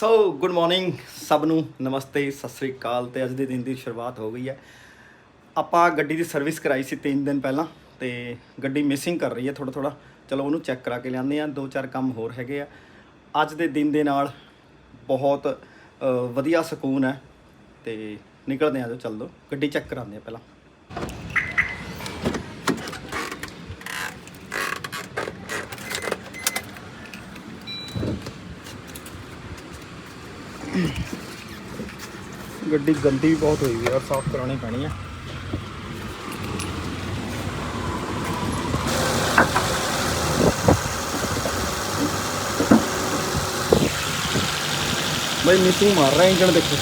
So good morning ਸਭ ਨੂੰ, ਨਮਸਤੇ, ਸਤਿ ਸ੍ਰੀ ਅਕਾਲ। ਤੇ ਅੱਜ ਦੇ ਦਿਨ ਦੀ ਸ਼ੁਰੂਆਤ ਹੋ ਗਈ ਹੈ। ਆਪਾਂ ਗੱਡੀ ਦੀ ਸਰਵਿਸ ਕਰਾਈ ਸੀ 3 ਦਿਨ ਪਹਿਲਾਂ, ਤੇ ਗੱਡੀ ਮਿਸਿੰਗ ਕਰ ਰਹੀ ਹੈ ਥੋੜਾ ਥੋੜਾ। ਚਲੋ ਉਹਨੂੰ ਚੈੱਕ ਕਰਾ ਕੇ ਲਿਆਉਂਦੇ ਆ। 2-4 ਕੰਮ ਹੋਰ ਹੈਗੇ ਆ। ਅੱਜ ਦੇ ਦਿਨ ਦੇ ਨਾਲ ਬਹੁਤ ਵਧੀਆ ਸਕੂਨ ਹੈ। ਤੇ ਨਿਕਲਦੇ ਆ, ਜੋ ਚੱਲ ਦੋ ਗੱਡੀ ਚੈੱਕ ਕਰਾਉਂਦੇ ਆ ਪਹਿਲਾਂ। ਗੱਡੀ ਗੰਦੀ ਵੀ ਬਹੁਤ ਹੋਈ ਵੀ ਯਾਰ, ਸਾਫ਼ ਕਰਾਉਣੀ ਪੈਣੀ ਹੈ। भाई मिसिंग मार रहा है इंजन, देखो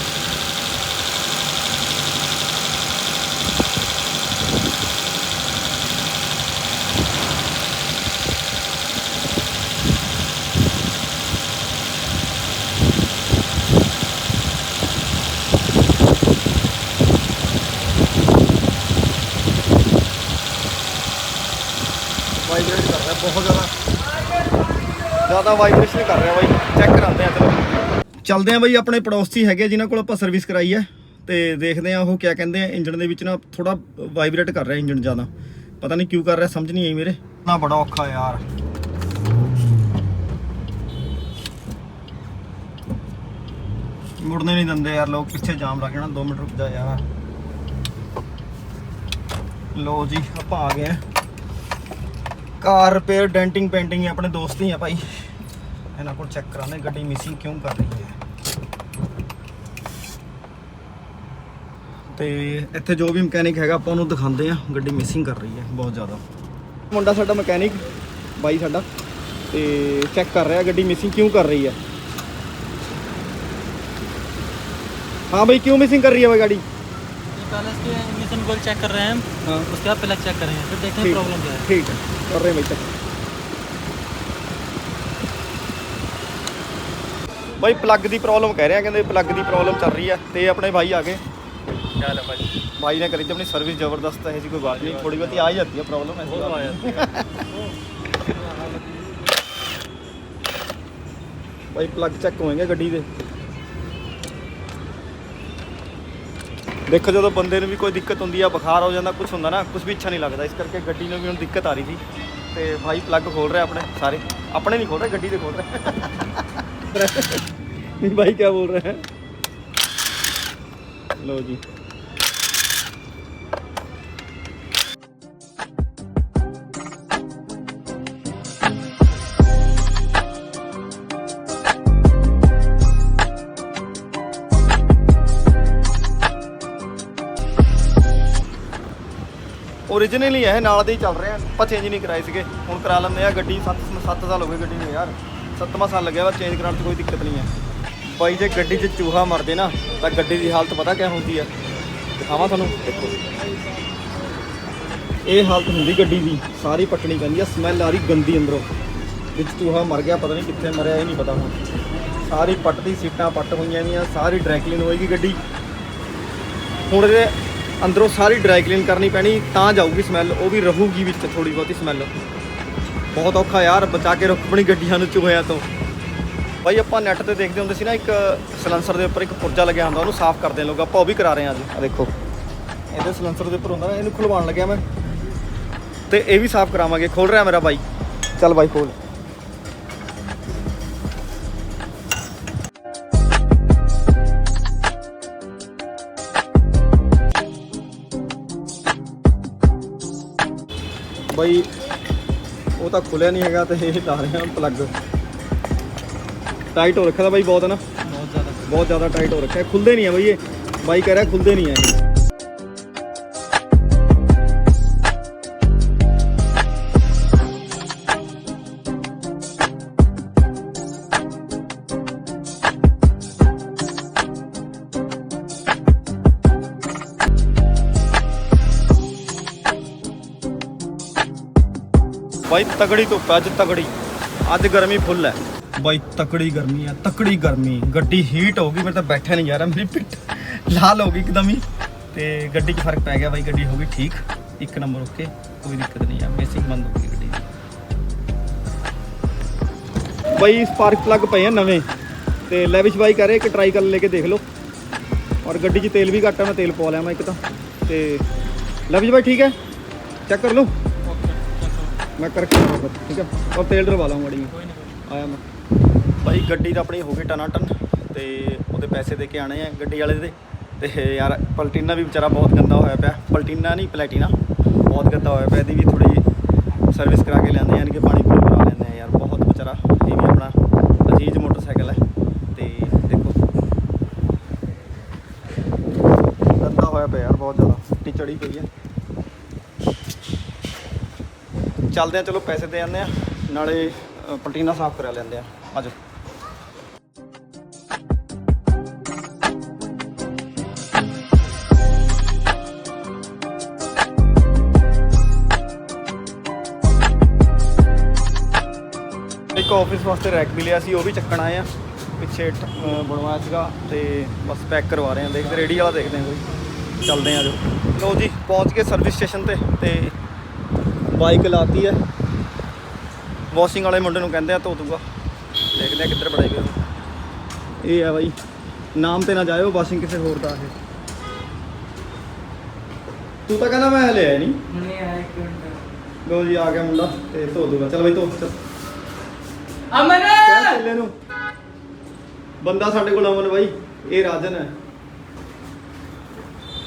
वाइब्रेट कर रहा है बहुत ज़्यादा वाइब्रेशन कर रहा है भाई। चेक कराते हैं, चलो ਚੱਲਦੇ ਆ ਬਈ। ਆਪਣੇ ਪੜੋਸੀ ਹੈਗੇ ਜਿਨ੍ਹਾਂ ਕੋਲ ਆਪਾਂ ਸਰਵਿਸ ਕਰਾਈ ਹੈ, ਤੇ ਦੇਖਦੇ ਆ ਉਹ ਕਿਆ ਕਹਿੰਦੇ ਆ। ਇੰਜਣ ਦੇ ਵਿੱਚ ਨਾ ਥੋੜਾ ਵਾਈਬ੍ਰੇਟ ਕਰ ਰਿਹਾ ਇੰਜਣ ਜ਼ਿਆਦਾ, ਪਤਾ ਨਹੀਂ ਕਿਉਂ ਕਰ ਰਿਹਾ, ਸਮਝ ਨਹੀਂ ਆਈ ਮੇਰੇ ਨਾ। ਬੜਾ ਔਖਾ ਯਾਰ, ਮੁੜਨੇ ਨਹੀਂ ਦਿੰਦੇ ਯਾਰ ਲੋਕ। ਪਿੱਛੇ ਜਾਮ ਲੱਗ ਜਾਣਾ, 2 ਮਿੰਟ ਰੁਕ ਜਾ ਯਾਰ। ਲੋ ਜੀ ਆਪਾਂ ਆ ਗਏ ਕਾਰ ਰਿਪੇਅਰ ਡੈਂਟਿੰਗ ਪੇਂਟਿੰਗ ਆਪਣੇ ਦੋਸਤ ਹੀ ਆ ਭਾਈ, ਇਹਨਾਂ ਕੋਲ ਚੈੱਕ ਕਰਾਉਂਦੇ ਗੱਡੀ ਮਿਸਿੰਗ ਕਿਉਂ ਕਰ ਰਹੀ ਹੈ। ਤੇ ਇੱਥੇ ਜੋ ਵੀ ਮਕੈਨਿਕ ਹੈਗਾ ਆਪਾਂ ਉਹਨੂੰ ਦਿਖਾਉਂਦੇ ਆ। ਗੱਡੀ ਮਿਸਿੰਗ ਕਰ ਰਹੀ ਹੈ ਬਹੁਤ ਜ਼ਿਆਦਾ। ਮੁੰਡਾ ਸਾਡਾ ਮਕੈਨਿਕ ਬਾਈ ਸਾਡਾ, ਤੇ ਚੈੱਕ ਕਰ ਰਿਹਾ ਗੱਡੀ ਮਿਸਿੰਗ ਕਿਉਂ ਕਰ ਰਹੀ है। हाँ भाई क्यों मिसिंग कर रही है भाई गाड़ी? पहले इसके इग्निशन कोयल चेक कर रहे हैं हम। हाँ। उसके बाद प्लग चेक करेंगे, फिर देखते हैं प्रॉब्लम क्या है। ठीक है, कर रहे हैं भाई चेक। भाई प्लग की प्रॉब्लम कह रहे हैं, कहते प्लग की प्रॉब्लम चल रही है। तो अपने भाई आ गए, क्या है भाई ने करी थी अपनी सर्विस जबरदस्त है, ऐसी कोई बात नहीं, थोड़ी बहुत आ ही जाती है प्रॉब्लम ऐसी भाई प्लग चेक होएंगे गड्डी के। देखो जो बंदे भी कोई दिक्कत होंगी है, बुखार हो जाता, कुछ होंगे ना, कुछ भी अच्छा नहीं लगता। इस करके गड्डी में भी हम दिक्कत आ रही थी। तो भाई प्लग खोल रहे अपने सारे, अपने नहीं खोल रहे, गड्डी से खोल रहे भाई क्या बोल रहे हैं। लो जी ओरिजिनली है, नाल दे ही चल रहे हैं। ਆਪਾਂ चेंज नहीं कराए थे, ਹੁਣ करा लेंगे आ। गड्डी 7 साल हो गए गड्डी में यार, 7वां साल लगे वा। चेंज कराने कोई दिक्कत नहीं है भाई। जे गड्डी 'ਚ चूहा मर दे ना तो गड्डी की हालत पता क्या होती है, दिखावा थानू। देखो ये हालत होंगी गड्डी की, सारी पटनी पैंदी है। स्मैल आ रही गंदी अंदरों, विच चूहा मर गया, पता नहीं कितने मरिया ये नहीं पता। हूँ सारी पटती, सीटां पट हुई, सारी ड्राई क्लीन होएगी गड्डी। हुण अंदरों सारी ड्राई क्लीन करनी पैनी, ਤਾਂ जाऊगी स्मैल, वो भी रहूगी विच थोड़ी बहुती स्मैल। बहुत औखा यार, बचा के रखो अपनी गड्डियां नूं चूहिਆਂ ਤੋਂ। भाई ਆਪਾਂ ਨੈੱਟ ਤੇ ਦੇਖਦੇ ਹੁੰਦੇ ਸੀ ਨਾ, ਇੱਕ ਸਲੈਂਸਰ ਦੇ ਉੱਪਰ ਇੱਕ ਪੁਰਜਾ ਲੱਗਿਆ ਹੁੰਦਾ, ਉਹਨੂੰ ਸਾਫ਼ ਕਰਦੇ ਲੋਕ। ਆਪਾਂ ਉਹ ਵੀ ਕਰਾ ਰਹੇ ਹਾਂ ਅੱਜ। ਆ ਦੇਖੋ ਇਹਦੇ ਸਲੈਂਸਰ ਦੇ ਉੱਪਰ ਹੁੰਦਾ ਨਾ, ਇਹਨੂੰ ਖੁਲਵਾਉਣ ਲੱਗਿਆ ਮੈਂ, ਤੇ ਇਹ ਵੀ ਸਾਫ਼ ਕਰਾਵਾਂਗੇ। ਖੋਲ ਰਿਹਾ ਮੇਰਾ ਬਾਈ, ਚੱਲ ਬਾਈ ਖੋਲ। भाई वो तो खुलिया नहीं है, तो ये ला रहे हैं प्लग। टाइट हो रखा था भाई बहुत, है ना, बहुत ज़्यादा टाइट हो रखा है। खुलते नहीं है भाई, ये भाई कह रहा है खुलते नहीं है। भाई तगड़ी धुप है अज, तगड़ी अज गर्मी फुल है भाई। तकड़ी गर्मी है, तकड़ी गर्मी। गड्डी हीट होगी, मैं तो बैठा नहीं जा रहा, मेरी पिट लाल होगी एकदम ही। तो गड्डी का फर्क पै गया भाई, गड्डी होगी ठीक, 1 नंबर ओके, कोई दिक्कत नहीं है। बेसिक बंद होगी गड्डी भाई। स्पार्क प्लग पे हैं नवे, ਤੇ ਲੈਵਿਸ਼ ਬਾਈ ਕਹ ਰਹੇ ਕਿ ਟਰਾਈ ਕਰ ਲੈ ਕੇ ਦੇਖ ਲਓ। ਔਰ ਗੱਡੀ 'ਚ ਤੇਲ ਵੀ ਘੱਟ ਆ, ਮੈਂ ਤੇਲ ਪਵਾ ਲਿਆ ਮੈਂ ਇੱਕ ਤਾਂ। ਤੇ ਲੈਵਿਸ਼ ਬਾਈ ਠੀਕ ਹੈ, ਚੈੱਕ ਕਰ ਲਓ ਮੈਂ ਕਰਕੇ ਆਉਂਗਾ ਠੀਕ ਹੈ। ਔਰ ਤੇਲ ਡਲਵਾ ਲਾਂਗਾ ਮੜੀ ਆਇਆ ਮੈਂ। ਬਾਈ ਗੱਡੀ ਤਾਂ ਆਪਣੀ ਹੋ ਗਈ ਟਨਾਟਨ ਤੇ ਉਹਦੇ ਪੈਸੇ ਦੇ ਕੇ ਆਣੇ ਆ ਗੱਡੀ ਵਾਲੇ ਦੇ। ਤੇ ਯਾਰ ਪਲਟੀਨਾ ਵੀ ਵਿਚਾਰਾ ਬਹੁਤ ਗੰਦਾ ਹੋਇਆ ਪਿਆ, ਪਲਟੀਨਾ ਨਹੀਂ ਪਲੈਟੀਨਾ, ਬਹੁਤ ਗੰਦਾ ਹੋਇਆ ਪਿਆ। ਇਹਦੀ ਵੀ ਥੋੜੀ ਸਰਵਿਸ ਕਰਾ ਕੇ ਲਿਆਂਦੇ, ਯਾਨੀ ਕਿ ਪਾਣੀ ਪੂਣੀ ਭਰਾ ਲੈਂਦੇ ਆ ਯਾਰ। ਬਹੁਤ ਵਿਚਾਰਾ ਇਹ ਵੀ ਆਪਣਾ ਅਜੀਜ਼ ਮੋਟਰਸਾਈਕਲ ਹੈ ਤੇ ਦੇਖੋ ਗੰਦਾ ਹੋਇਆ ਪਿਆ ਯਾਰ, ਬਹੁਤ ਜ਼ਿਆਦਾ ਮਿੱਟੀ ਚੜੀ ਪਈ ਹੈ। ਚੱਲਦੇ ਆ, ਚਲੋ ਪੈਸੇ ਦੇ ਆਉਂਦੇ ਆ, ਨਾਲੇ ਪਲਟੀਨਾ ਸਾਫ਼ ਕਰਾ ਲੈਂਦੇ ਆ। ਆਜੋ ਇੱਕ ਆਫਿਸ ਵਾਸਤੇ ਰੈਕ ਵੀ ਲਿਆ ਸੀ, ਉਹ ਵੀ ਚੱਕਣ ਆਏ ਆ। ਪਿੱਛੇ ਬਣਵਾਇਆ ਸੀਗਾ ਤੇ ਬਸ ਪੈਕ ਕਰਵਾ ਰਹੇ ਆ। ਦੇਖਦੇ ਰੇੜੀ ਵਾਲਾ ਦੇਖਦੇ ਆ ਕੋਈ, ਚੱਲਦੇ ਆ ਜੋ। ਲਓ ਜੀ ਪਹੁੰਚ ਗਏ ਸਰਵਿਸ ਸਟੇਸ਼ਨ ਤੇ ਬਾਈਕ ਲਾਤੀ ਹੈ। ਵਾਸ਼ਿੰਗ ਵਾਲੇ ਮੁੰਡੇ ਨੂੰ ਕਹਿੰਦੇ ਆ ਧੋ ਦੂਗਾ, ਦੇਖਦੇ ਆ ਕਿੱਧਰ ਬੜਾਈ ਗਏ। ਇਹ ਆ ਬਾਈ, ਨਾਮ ਤੇ ਨਾ ਜਾਇਓ, ਵਾਸ਼ਿੰਗ ਕਿਸੇ ਹੋਰ ਦਾ ਹੈ। ਤੂੰ ਤਾਂ ਕਹਿੰਦਾ ਮੈਂ ਹਲੇ ਆਇਆ ਨਹੀਂ। ਲਓ ਜੀ ਆ ਗਿਆ ਮੁੰਡਾ ਤੇ ਧੋ ਦੂਗਾ। ਚਲ ਬਾਈ ਧੋ ਚੱਲ। ਅਮਨ ਕਿਆ ਚੱਲੇ ਨੂੰ ਬੰਦਾ ਸਾਡੇ ਕੋਲ ਅਮਨ ਬਾਈ, ਇਹ ਰਾਜਨ ਹੈ,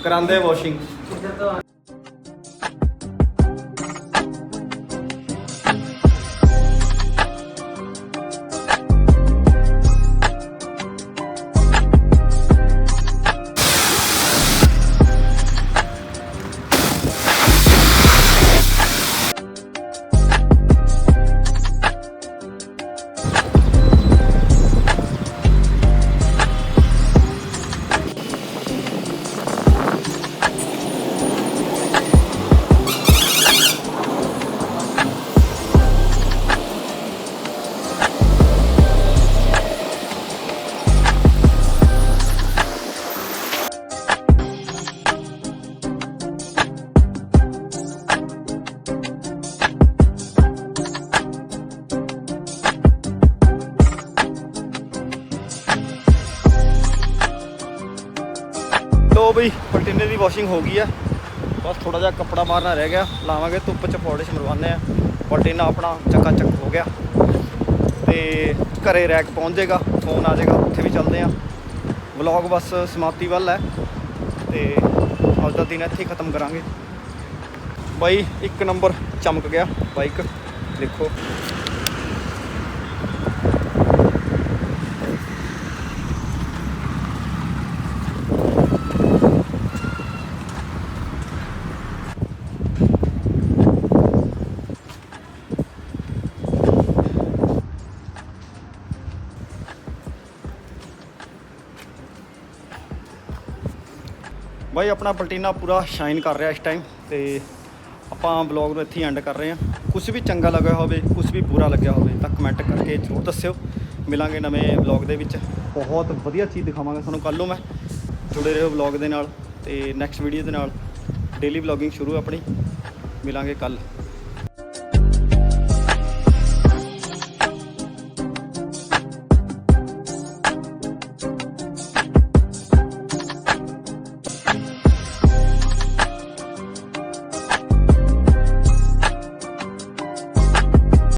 ਕਰਾਂਦੇ ਵਾਸ਼ਿੰਗ। ਲੋ ਬਈ ਪਲਟੀਨੇ ਦੀ ਵਾਸ਼ਿੰਗ ਹੋ ਗਈ ਆ, ਬਸ ਥੋੜਾ ਜਿਹਾ ਕੱਪੜਾ ਮਾਰਨਾ ਰਹਿ ਗਿਆ, ਲਾਵਾਂਗੇ ਧੁੱਪ 'ਚ ਪਾਲਿਸ਼ ਮਰਵਾਉਂਦੇ ਆ। ਪਲਟੀਨਾ ਆਪਣਾ ਚੱਕਾ ਚੱਕ ਹੋ ਗਿਆ ਤੇ ਘਰੇ ਰੈਕ ਪਹੁੰਚ ਜਾਏਗਾ, ਫੋਨ ਆ ਜਾਏਗਾ, ਉੱਥੇ ਵੀ ਚੱਲਦੇ ਆ। ਵਲੌਗ ਬਸ ਸਮਾਪਤੀ ਵੱਲ ਹੈ ਤੇ ਅੱਜ ਦਾ ਦਿਨ ਇੱਥੇ ਹੀ ਖਤਮ ਕਰਾਂਗੇ। ਬਾਈ ਇੱਕ ਨੰਬਰ ਚਮਕ ਗਿਆ ਬਾਈਕ, ਦੇਖੋ ਬਾਈ। ਆਪਣਾ ਪਲਟੀਨਾ ਪੂਰਾ ਸ਼ਾਈਨ ਕਰ ਰਿਹਾ ਇਸ ਟਾਈਮ ਤੇ ਆਪਾਂ ਬਲੌਗ ਨੂੰ ਇੱਥੇ ਹੀ ਐਂਡ ਕਰ ਰਹੇ ਹਾਂ। ਕੁਛ ਵੀ ਚੰਗਾ ਲੱਗਿਆ ਹੋਵੇ, ਕੁਛ ਵੀ ਬੁਰਾ ਲੱਗਿਆ ਹੋਵੇ ਤਾਂ ਕਮੈਂਟ ਕਰਕੇ ਜ਼ਰੂਰ ਦੱਸਿਓ। ਮਿਲਾਂਗੇ ਨਵੇਂ ਬਲੌਗ ਦੇ ਵਿੱਚ, ਬਹੁਤ ਵਧੀਆ ਚੀਜ਼ ਦਿਖਾਵਾਂਗਾ ਤੁਹਾਨੂੰ ਕੱਲ੍ਹ ਨੂੰ ਮੈਂ। ਜੁੜੇ ਰਹੋ ਬਲੌਗ ਦੇ ਨਾਲ ਤੇ ਨੈਕਸਟ ਵੀਡੀਓ ਦੇ ਨਾਲ। ਡੇਲੀ ਬਲੌਗਿੰਗ ਸ਼ੁਰੂ ਆਪਣੀ, ਮਿਲਾਂਗੇ ਕੱਲ੍ਹ।